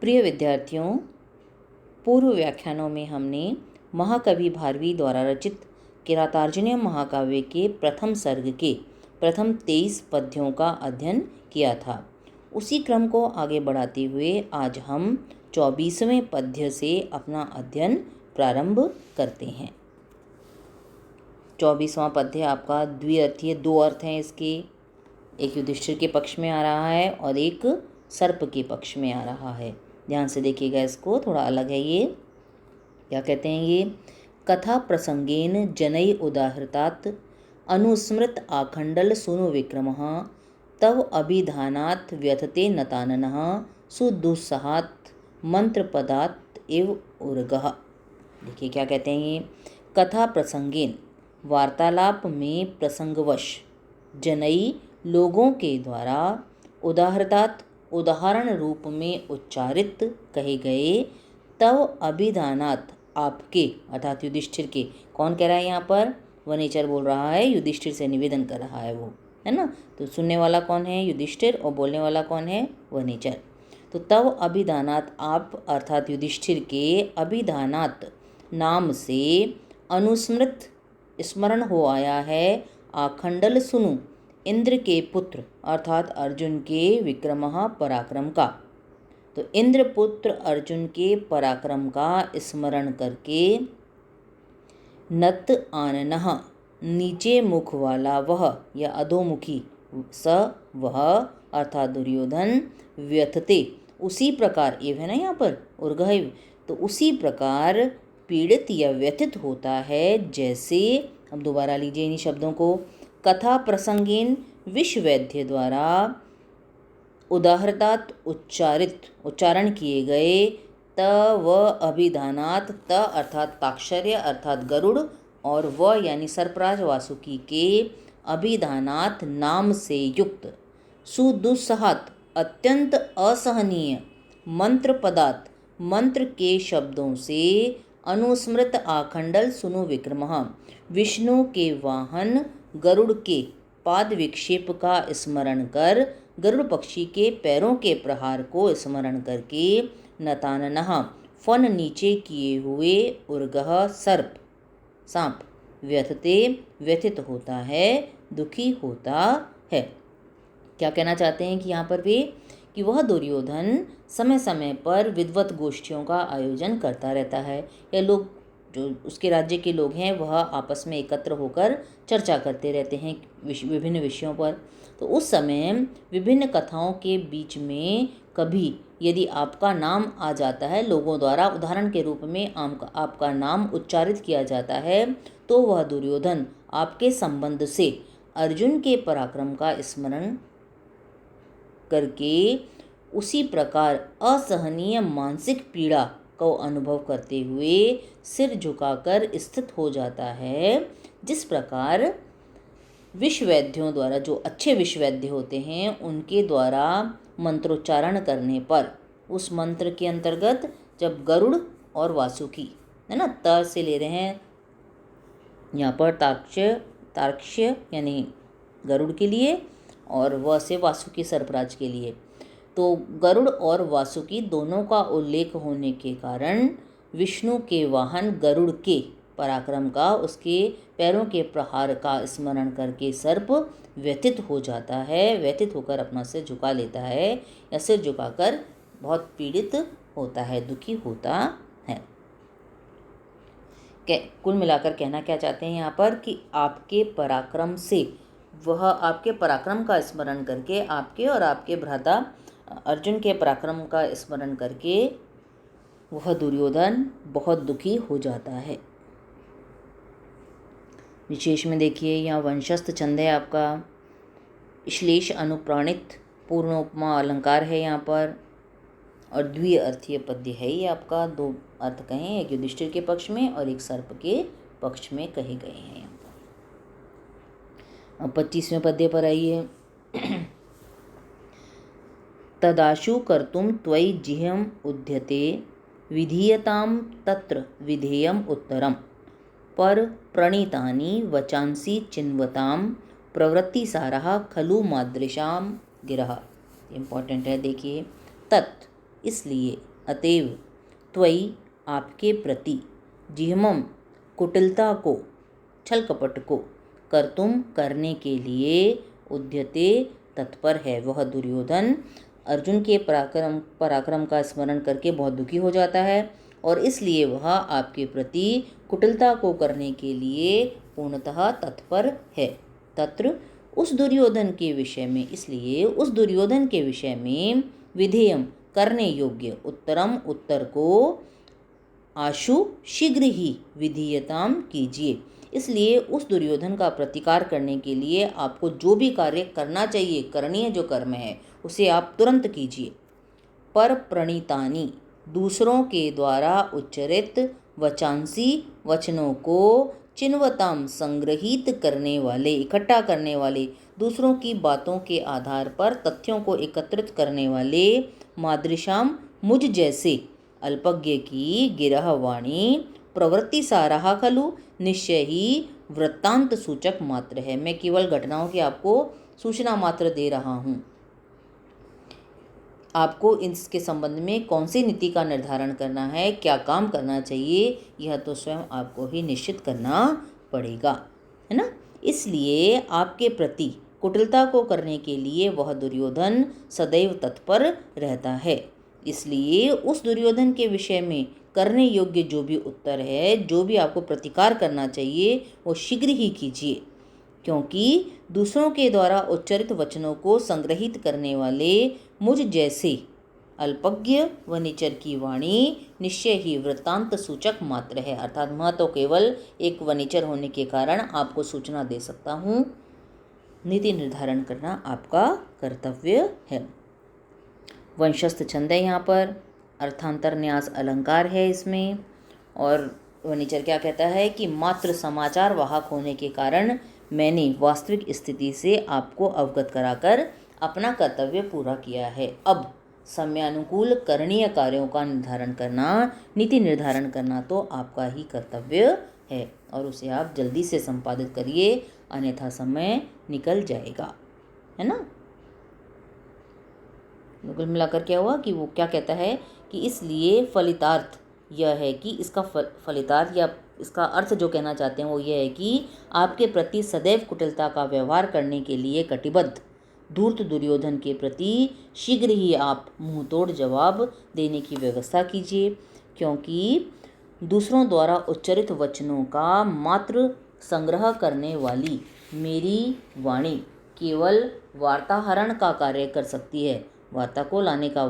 प्रिय विद्यार्थियों, पूर्व व्याख्यानों में हमने महाकवि भारवी द्वारा रचित किरातार्जुनीय महाकाव्य के प्रथम सर्ग के प्रथम 23 पद्यों का अध्ययन किया था। उसी क्रम को आगे बढ़ाते हुए आज हम 24वें पद्य से अपना अध्ययन प्रारंभ करते हैं। 24वां पद्य आपका द्विअर्थीय, दो अर्थ हैं इसके। एक युधिष्ठिर के पक्ष में आ रहा है और एक सर्प के पक्ष में आ रहा है। ध्यान से देखिएगा, इसको थोड़ा अलग है। ये क्या कहते हैं? ये कथा प्रसंगेन जनई उदाहृतात् अनुस्मृत आखंडल सुनु विक्रमः तव अभिधानात् व्यथते नताननः सुदुस्सहात् मंत्रपदात् एव उर्गः। देखिए क्या कहते हैं ये। कथा प्रसंगेन, वार्तालाप में प्रसंगवश, जनई लोगों के द्वारा, उदाहृतात् उदाहरण रूप में उच्चारित कहे गए, तव अभिधानात् आपके अर्थात युधिष्ठिर के। कौन कह रहा है यहाँ पर? वनेचर बोल रहा है, युधिष्ठिर से निवेदन कर रहा है वो, है ना। तो सुनने वाला कौन है? युधिष्ठिर, और बोलने वाला कौन है? वनेचर। तो तव अभिधानात् आप अर्थात युधिष्ठिर के अभिधानात् नाम से अनुस्मृत स्मरण हो आया है, आखंडल सुनु इंद्र के पुत्र अर्थात अर्जुन के विक्रमः पराक्रम का। तो इंद्र पुत्र अर्जुन के पराक्रम का स्मरण करके, नत आननः नीचे मुख वाला वह या अधोमुखी स वह अर्थात दुर्योधन, व्यथते उसी प्रकार, ये है ना यहाँ पर उर्गह, तो उसी प्रकार पीड़ित या व्यथित होता है जैसे। अब दोबारा लीजिए इन्हीं शब्दों को। कथा प्रसंगेन विश्ववैद्य द्वारा उदाहृतात् उच्चारण किए गए, त व अभिधानात्, त अर्थात ताक्षर्य अर्थात गरुड़, और व यानी सर्पराज वासुकी के अभिधानात् नाम से युक्त, सुदुस्सहात् अत्यंत असहनीय, मंत्र पदात् मंत्र के शब्दों से, अनुस्मृत आखंडल सुनु विक्रमः विष्णु के वाहन गरुड़ के पाद विक्षेप का स्मरण कर, गरुड़ पक्षी के पैरों के प्रहार को स्मरण करके, नताननः फन नीचे किए हुए, उर्गः सर्प सांप, व्यथते व्यथित होता है, दुखी होता है। क्या कहना चाहते हैं कि यहाँ पर भी कि वह दुर्योधन समय समय पर विद्वत गोष्ठियों का आयोजन करता रहता है, या लोग जो उसके राज्य के लोग हैं वह आपस में एकत्र होकर चर्चा करते रहते हैं विभिन्न विषयों पर। तो उस समय विभिन्न कथाओं के बीच में कभी यदि आपका नाम आ जाता है, लोगों द्वारा उदाहरण के रूप में आपका नाम उच्चारित किया जाता है, तो वह दुर्योधन आपके संबंध से अर्जुन के पराक्रम का स्मरण करके उसी प्रकार असहनीय मानसिक पीड़ा को अनुभव करते हुए सिर झुकाकर स्थित हो जाता है। जिस प्रकार विश्ववैद्यों द्वारा, जो अच्छे विश्ववैद्य होते हैं, उनके द्वारा मंत्रोच्चारण करने पर, उस मंत्र के अंतर्गत जब गरुड़ और वासुकी, है ना, त से ले रहे हैं यहाँ पर तार्क्ष्य यानी गरुड़ के लिए, और व से वासुकी सर्पराज के लिए। तो गरुड़ और वासुकी दोनों का उल्लेख होने के कारण विष्णु के वाहन गरुड़ के पराक्रम का, उसके पैरों के प्रहार का स्मरण करके सर्प व्यथित हो जाता है, व्यथित होकर अपना सिर झुका लेता है, या सिर झुकाकर बहुत पीड़ित होता है, दुखी होता है। कुल मिलाकर कहना क्या चाहते हैं यहाँ पर कि आपके पराक्रम से, वह आपके पराक्रम का स्मरण करके, आपके और आपके भ्राता अर्जुन के पराक्रम का स्मरण करके वह दुर्योधन बहुत दुखी हो जाता है। विशेष में देखिए, यहाँ वंशस्थ छंद है आपका, श्लेष अनुप्राणित पूर्ण उपमा अलंकार है यहाँ पर, और द्विअर्थीय पद्य है ये आपका। दो अर्थ कहें, एक युधिष्ठिर के पक्ष में और एक सर्प के पक्ष में कहे गए हैं यहाँ पर। अब 25वें पद्य पर आइए। तदाशु कर्तुम त्वयि जिह्यम उद्यते विधीयताम तत्र विधेयम उत्तरम पर प्रणीतानि वचांसि चिन्वताम प्रवृत्तिसारः खलु मादृशाम गिरः। इम्पॉर्टेंट है, देखिए। तत् इसलिए, अतएव त्वयि आपके प्रति जिह्मम कुटिलता को, छल कपट को कर्तुम करने के लिए उद्यते तत्पर है। वह दुर्योधन अर्जुन के पराक्रम का स्मरण करके बहुत दुखी हो जाता है और इसलिए वह आपके प्रति कुटिलता को करने के लिए पूर्णतः तत्पर है। तत्र उस दुर्योधन के विषय में, इसलिए उस दुर्योधन के विषय में विधेयम करने योग्य उत्तरम उत्तर को आशु शीघ्र ही विधीयताम कीजिए। इसलिए उस दुर्योधन का प्रतिकार करने के लिए आपको जो भी कार्य करना चाहिए, करणीय जो कर्म है, उसे आप तुरंत कीजिए। पर प्रणीतानी, दूसरों के द्वारा उच्चरित वचांसी वचनों को चिन्वताम संग्रहित करने वाले, इकट्ठा करने वाले, दूसरों की बातों के आधार पर तथ्यों को एकत्रित करने वाले मादृशाम मुझ जैसे अल्पज्ञ की गिरह वाणी प्रवृत्ति साराह खलु निश्चय ही वृत्तांत सूचक मात्र है। मैं केवल घटनाओं की आपको सूचना मात्र दे रहा हूँ। आपको इसके संबंध में कौन सी नीति का निर्धारण करना है, क्या काम करना चाहिए, यह तो स्वयं आपको ही निश्चित करना पड़ेगा, है ना। इसलिए आपके प्रति कुटिलता को करने के लिए वह दुर्योधन सदैव तत्पर रहता है। इसलिए उस दुर्योधन के विषय में करने योग्य जो भी उत्तर है, जो भी आपको प्रतिकार करना चाहिए, वो शीघ्र ही कीजिए, क्योंकि दूसरों के द्वारा उच्चरित वचनों को संग्रहित करने वाले मुझ जैसे अल्पज्ञ व निचर की वाणी निश्चय ही वृत्तांत सूचक मात्र है। अर्थात मैं तो केवल एक वनिचर होने के कारण आपको सूचना दे सकता हूँ। नीति निर्धारण करना आपका कर्तव्य है। वंशस्थ छंद है यहाँ पर, अर्थांतर न्यास अलंकार है इसमें। और वनिचर क्या कहता है कि मात्र समाचार वाहक होने के कारण मैंने वास्तविक स्थिति से आपको अवगत कराकर अपना कर्तव्य पूरा किया है। अब समयानुकूल करणीय कार्यों का निर्धारण करना, नीति निर्धारण करना तो आपका ही कर्तव्य है और उसे आप जल्दी से संपादित करिए, अन्यथा समय निकल जाएगा, है ना। कुल मिलाकर क्या हुआ कि वो क्या कहता है कि इसलिए फलितार्थ यह है कि इसका फलितार्थ या इसका अर्थ जो कहना चाहते हैं वो ये है कि आपके प्रति सदैव कुटिलता का व्यवहार करने के लिए कटिबद्ध धूर्त दुर्योधन के प्रति शीघ्र ही आप मुंहतोड़ जवाब देने की व्यवस्था कीजिए, क्योंकि दूसरों द्वारा उच्चरित वचनों का मात्र संग्रह करने वाली मेरी वाणी केवल वार्ताहरण का कार्य कर सकती है। वार्ता को लाने का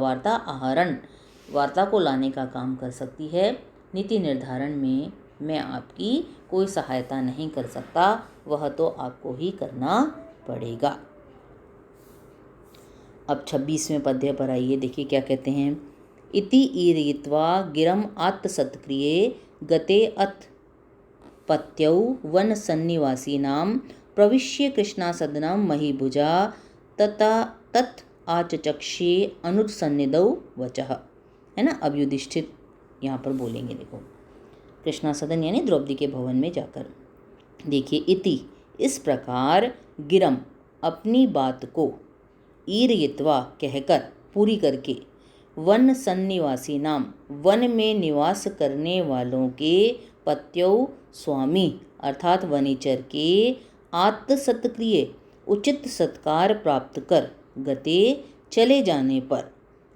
वार्ता को लाने का काम कर सकती है। नीति निर्धारण में मैं आपकी कोई सहायता नहीं कर सकता, वह तो आपको ही करना पड़ेगा। अब 26वें पद्य पर आइए, देखिए क्या कहते हैं। इति ईरित्वा गिरम आत्तसत्क्रिये गते अथ पत्यौ वन सन्निवासीनां प्रविश्य कृष्णासदनं महीभुजा तथा तत् आचचक्षे अनुज सन्निधौ वचः, है ना। अब युधिष्ठिर यहाँ पर बोलेंगे, देखो कृष्णासदन यानी द्रौपदी के भवन में जाकर। देखिए इति इस प्रकार, गिरम अपनी बात को, ईरयित्वा कहकर पूरी करके, वन सन्निवासी नाम वन में निवास करने वालों के, पत्यौ स्वामी अर्थात वनिचर के, आत्तसत्क्रिय उचित सत्कार प्राप्त कर, गते चले जाने पर,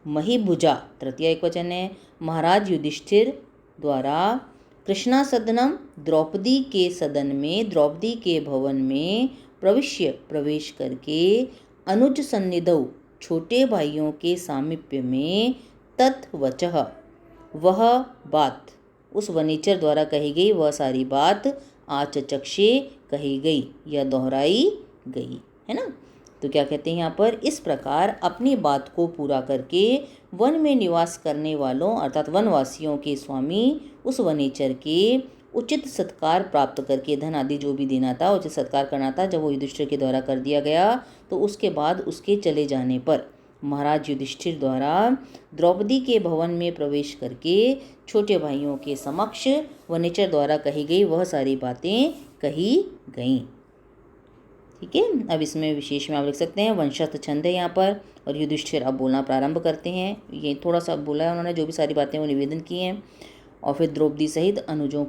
महीभुजा तृतीय एकवचन है, महाराज युधिष्ठिर द्वारा, कृष्णासदनम द्रौपदी के सदन में, द्रौपदी के भवन में, प्रवेश करके, अनुज सन्निधौ छोटे भाइयों के सामीप्य में, तत्वचः वह बात, उस वनिचर द्वारा कही गई वह सारी बात, आचचक्षे कही गई या दोहराई गई, है ना। तो क्या कहते हैं यहाँ पर, इस प्रकार अपनी बात को पूरा करके वन में निवास करने वालों अर्थात वनवासियों के स्वामी उस वनिचर के उचित सत्कार प्राप्त करके, धन आदि जो भी देना था उचित सत्कार करना था, जब वो युधिष्ठिर के द्वारा कर दिया गया तो उसके बाद उसके चले जाने पर महाराज युधिष्ठिर द्वारा द्रौपदी के भवन में प्रवेश करके छोटे भाइयों के समक्ष वनिचर द्वारा कही गई वह सारी बातें कही गईं। ठीक है। अब इसमें विशेष में आप लिख सकते हैं वंशस्थ छंद है यहाँ पर। और युधिष्ठिर अब बोलना प्रारंभ करते हैं। ये थोड़ा सा बोला है उन्होंने, जो भी सारी बातें वो निवेदन की हैं। और फिर द्रौपदी सहित अनुजों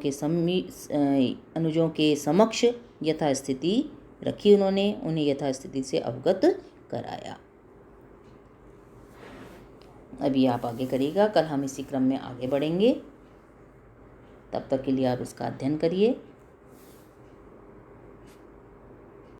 के समक्ष यथास्थिति रखी उन्होंने, उन्हें यथास्थिति से अवगत कराया। अभी आप आगे करिएगा, कल हम इसी क्रम में आगे बढ़ेंगे। तब तक के लिए आप इसका अध्ययन करिए।